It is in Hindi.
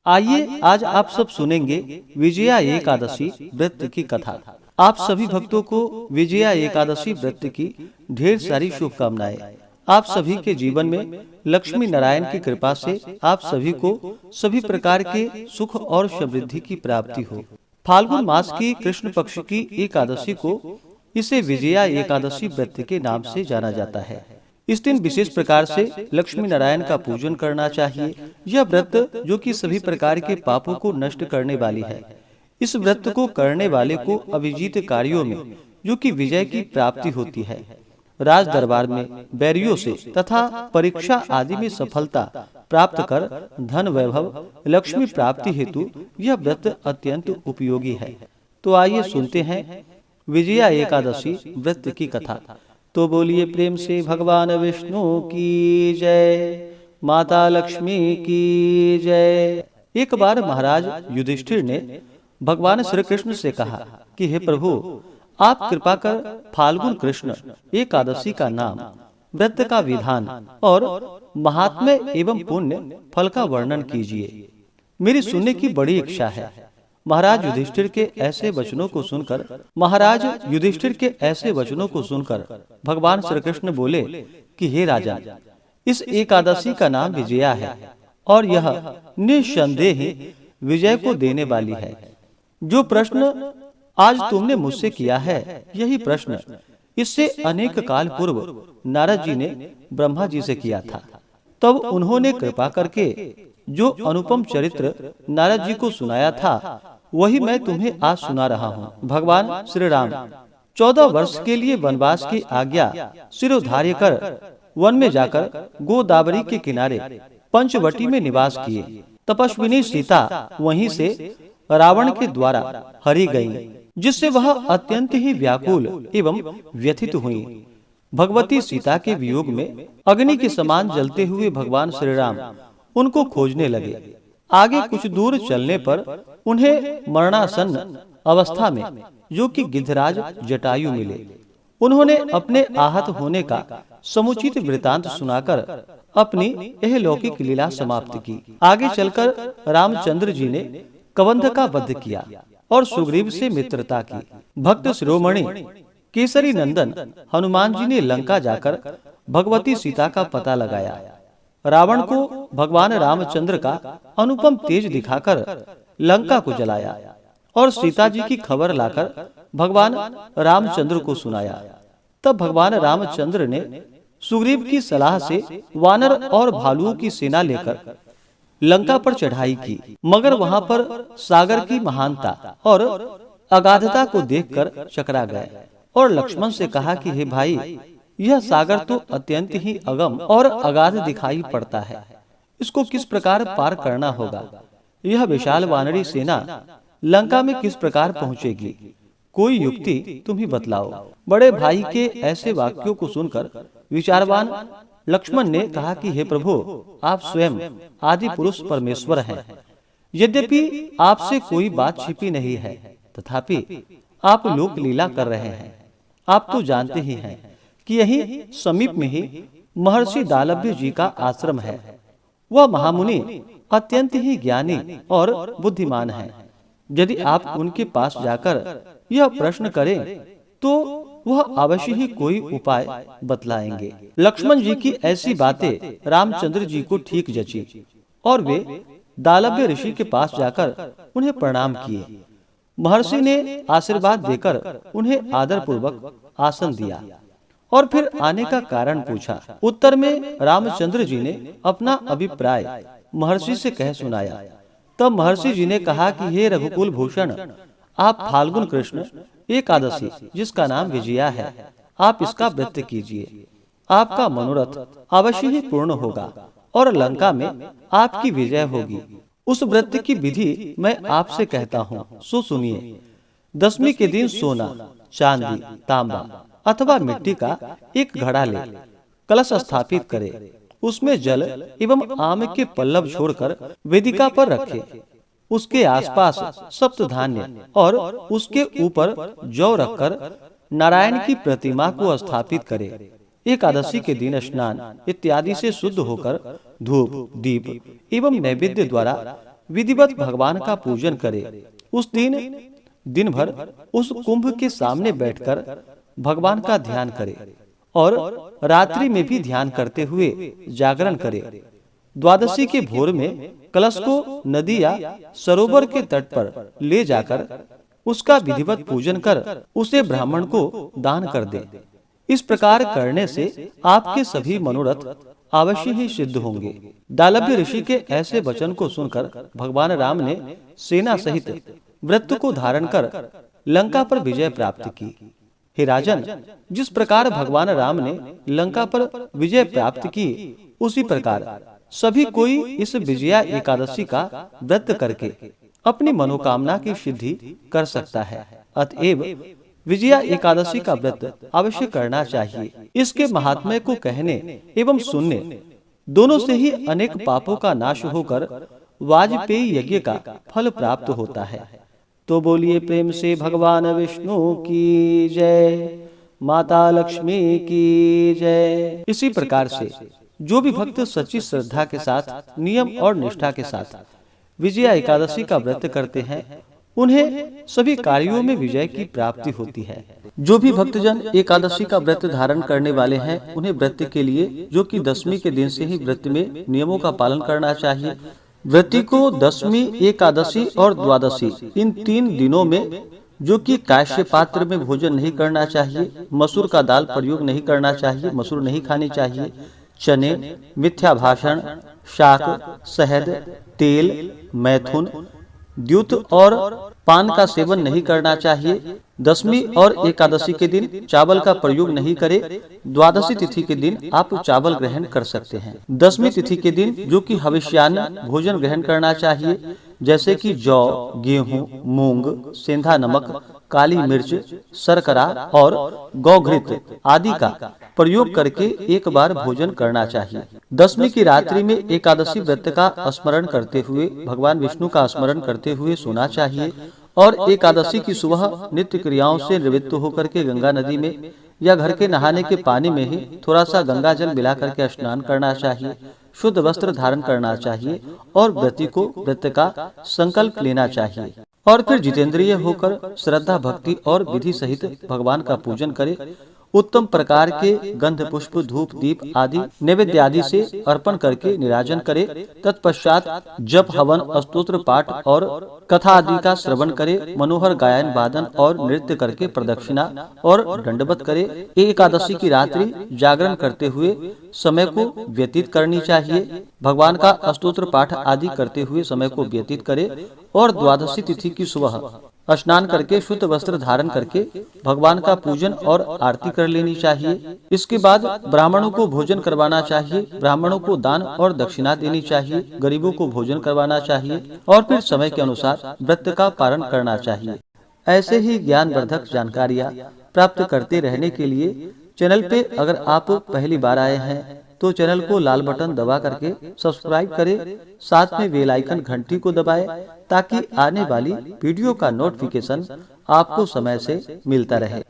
आइए आज आप सब सुनेंगे विजया एकादशी व्रत की कथा। आप सभी भक्तों को विजया एकादशी व्रत की ढेर सारी शुभकामनाएं। आप सभी के जीवन में लक्ष्मी नारायण की कृपा से आप सभी को सभी प्रकार के सुख और समृद्धि की प्राप्ति हो। फाल्गुन मास की कृष्ण पक्ष की एकादशी को इसे विजया एकादशी व्रत के नाम से जाना जाता है। इस दिन विशेष प्रकार से लक्ष्मी नारायण का पूजन करना चाहिए। यह व्रत जो कि सभी प्रकार के पापों को नष्ट करने वाली है। इस व्रत को करने वाले को अभिजीत कार्यों में जो कि विजय की प्राप्ति होती है। राज दरबार में बैरियों से तथा परीक्षा आदि में सफलता प्राप्त कर धन वैभव लक्ष्मी प्राप्ति हेतु यह व्रत अत्यंत उपयोगी है। तो आइए सुनते हैं विजया एकादशी व्रत की कथा। तो बोलिए प्रेम से भगवान विष्णु की जय, माता लक्ष्मी की जय। एक बार महाराज युधिष्ठिर ने भगवान श्री कृष्ण से कहा कि हे प्रभु, आप कृपा कर फाल्गुन कृष्ण एकादशी का नाम, व्रत का विधान और महात्म्य एवं पुण्य फल का वर्णन कीजिए। मेरी सुनने की बड़ी इच्छा है। महाराज युधिष्ठिर के ऐसे वचनों को सुनकर भगवान श्री कृष्ण बोले कि हे राजा, इस एकादशी का नाम विजया है और यह निस्संदेह विजय को देने वाली है। जो प्रश्न आज तुमने मुझसे किया है, यही प्रश्न इससे अनेक काल पूर्व नारद जी ने ब्रह्मा जी से किया था। तब उन्होंने कृपा करके जो अनुपम चरित्र नारद जी को सुनाया था, वही मैं तुम्हें आज सुना रहा हूँ। भगवान श्री राम 14 वर्ष के लिए वनवास की आज्ञा शिरोधार्य कर वन में जाकर गोदावरी के किनारे पंचवटी में निवास किए। तपस्विनी सीता वहीं से रावण के द्वारा हरी गयी, जिससे वह अत्यंत ही व्याकुल एवं व्यथित हुई। भगवती सीता के वियोग में अग्नि के समान जलते हुए भगवान श्री राम उनको खोजने लगे। आगे कुछ दूर चलने पर उन्हें मरणासन्न अवस्था में जो कि गिद्धराज जटायु मिले। उन्होंने अपने आहत होने का समुचित वृतांत सुनाकर अपनी यह लौकिक लीला समाप्त की। आगे चलकर रामचंद्र जी ने कबंध का वध किया और सुग्रीव से मित्रता की। भक्त शिरोमणि केसरी नंदन हनुमान जी ने लंका जाकर भगवती सीता का पता लगाया। रावण को भगवान रामचंद्र का अनुपम तेज दिखाकर लंका को जलाया और सीता जी की खबर लाकर भगवान रामचंद्र को सुनाया। तब भगवान रामचंद्र ने सुग्रीव की सलाह से वानर और भालुओं की सेना लेकर लंका पर चढ़ाई की, मगर वहां पर सागर की महानता और अगाधता को देखकर चकरा गए और लक्ष्मण से कहा कि हे भाई, यह सागर तो अत्यंत ही अगम और अगाध दिखाई पड़ता है। इसको किस प्रकार पार करना होगा? यह विशाल वानरी सेना लंका में किस प्रकार पहुंचेगी? कोई युक्ति तुम ही बतलाओ। बड़े भाई के ऐसे वाक्यों को सुनकर विचारवान लक्ष्मण ने कहा कि हे प्रभु, आप स्वयं आदि पुरुष परमेश्वर हैं। यद्यपि आपसे कोई बात छिपी नहीं है, तथापि आप लोक लीला कर रहे हैं। आप तो जानते ही हैं कि यही समीप में ही महर्षि दालभ्य जी का आश्रम है। वह महामुनि अत्यंत ही ज्ञानी और बुद्धिमान हैं। यदि आप उनके पास जाकर यह प्रश्न करें तो वह अवश्य ही कोई उपाय बतलाएंगे। लक्ष्मण जी की ऐसी बातें रामचंद्र जी को ठीक जची और वे दालभ्य ऋषि के पास जाकर उन्हें प्रणाम किए। महर्षि ने आशीर्वाद देकर उन्हें आदर पूर्वक आसन दिया और फिर आने का कारण पूछा। उत्तर में रामचंद्र जी ने अपना अभिप्राय महर्षि से कह सुनाया। तब महर्षि जी ने कहा कि हे रघुकुल भूषण, आप फाल्गुन कृष्ण एकादशी, जिसका नाम विजया है, आप इसका व्रत कीजिए। आपका मनोरथ अवश्य ही पूर्ण होगा और लंका में आपकी विजय होगी। उस व्रत की विधि मैं आपसे कहता हूँ, सो सुनिए। 10वीं के दिन सोना, चांदी, तांबा अथवा मिट्टी का एक घड़ा ले कलश स्थापित करे। उसमें जल एवं आम के पल्लव छोड़कर वेदिका पर रखे। उसके आसपास सप्तधान्य और उसके ऊपर जौ रखकर नारायण की प्रतिमा को स्थापित करे। एकादशी के दिन स्नान इत्यादि से शुद्ध होकर धूप, दीप एवं नैवेद्य द्वारा विधिवत भगवान का पूजन करे। उस दिन भर उस कुंभ के सामने बैठकर भगवान का ध्यान करे और रात्रि में भी ध्यान करते हुए जागरण करे। द्वादशी के भोर में कलश को नदी या सरोवर के तट पर ले जाकर उसका विधिवत पूजन कर उसे ब्राह्मण को दान कर दे। इस प्रकार करने से आपके सभी मनोरथ अवश्य ही सिद्ध होंगे। दालभ्य ऋषि के ऐसे वचन को सुनकर भगवान राम ने सेना सहित व्रत को धारण कर लंका पर विजय प्राप्त की। हे राजन, जिस प्रकार भगवान राम ने लंका पर विजय प्राप्त की, उसी प्रकार सभी कोई इस विजया एकादशी का व्रत करके अपनी मनोकामना की सिद्धि कर सकता है। अतएव विजया एकादशी का व्रत अवश्य करना चाहिए। इसके महात्म्य को कहने एवं सुनने दोनों से ही अनेक पापों का नाश होकर वाजपेयी यज्ञ का फल प्राप्त होता है। तो बोलिए प्रेम से भगवान विष्णु की जय, माता लक्ष्मी की जय। इसी प्रकार से जो भी भक्त सच्ची श्रद्धा के साथ, नियम और निष्ठा के साथ विजया एकादशी का व्रत करते हैं, उन्हें सभी कार्यों में विजय की प्राप्ति होती है। जो भी भक्तजन एकादशी का व्रत धारण करने वाले हैं, उन्हें व्रत के लिए, जो कि दशमी के दिन से ही व्रत में नियमों का पालन करना चाहिए। व्रती को दशमी, एकादशी और द्वादशी इन 3 दिनों में, जो कि काश्य पात्र में भोजन नहीं करना चाहिए, मसूर का दाल प्रयोग नहीं करना चाहिए, मसूर नहीं खानी चाहिए, चने, मिथ्या भाषण, शाक, शहद, तेल, मैथुन, द्यूत और पान का सेवन नहीं करना चाहिए। दशमी और एकादशी के दिन चावल का प्रयोग नहीं करें। द्वादशी तिथि के दिन आप चावल ग्रहण कर सकते हैं। दशमी तिथि के दिन जो कि हविष्यान्न भोजन ग्रहण करना चाहिए, जैसे कि जौ, गेहूं, मूंग, सेंधा नमक, काली मिर्च, शर्करा और गौघृत आदि का प्रयोग करके एक बार भोजन करना चाहिए। दशमी की रात्रि में एकादशी व्रत का स्मरण करते हुए, भगवान विष्णु का स्मरण करते हुए सोना चाहिए और एकादशी की सुबह नित्य क्रियाओं से निवृत्त होकर के गंगा नदी में या घर के नहाने के पानी में ही थोड़ा सा गंगा जल मिला करके स्नान करना चाहिए। शुद्ध वस्त्र धारण करना चाहिए और व्रती को व्रत का संकल्प लेना चाहिए और फिर जितेंद्रिय होकर श्रद्धा, भक्ति और विधि सहित भगवान का पूजन करे। उत्तम प्रकार के गंध, पुष्प, धूप, दीप आदि नैवेद्य आदि से अर्पण करके निराजन करे। तत्पश्चात जप, हवन, स्तोत्र पाठ और कथा आदि का श्रवण करे। मनोहर गायन, वादन और नृत्य करके प्रदक्षिणा और दंडवत करे। एकादशी की रात्रि जागरण करते हुए समय को व्यतीत करनी चाहिए। भगवान का स्तोत्र पाठ आदि करते हुए समय को व्यतीत करे और द्वादशी तिथि की सुबह स्नान करके शुद्ध वस्त्र धारण करके भगवान का पूजन और आरती कर लेनी चाहिए। इसके बाद ब्राह्मणों को भोजन करवाना चाहिए। ब्राह्मणों को दान और दक्षिणा देनी चाहिए। गरीबों को भोजन करवाना चाहिए और फिर समय के अनुसार व्रत का पालन करना चाहिए। ऐसे ही ज्ञानवर्धक जानकारियाँ प्राप्त करते रहने के लिए चैनल पे अगर आप पहली बार आए हैं तो चैनल को लाल बटन दबा करके सब्सक्राइब करें, साथ में बेल आइकन घंटी को दबाएं ताकि आने वाली वीडियो का नोटिफिकेशन आपको समय से मिलता रहे।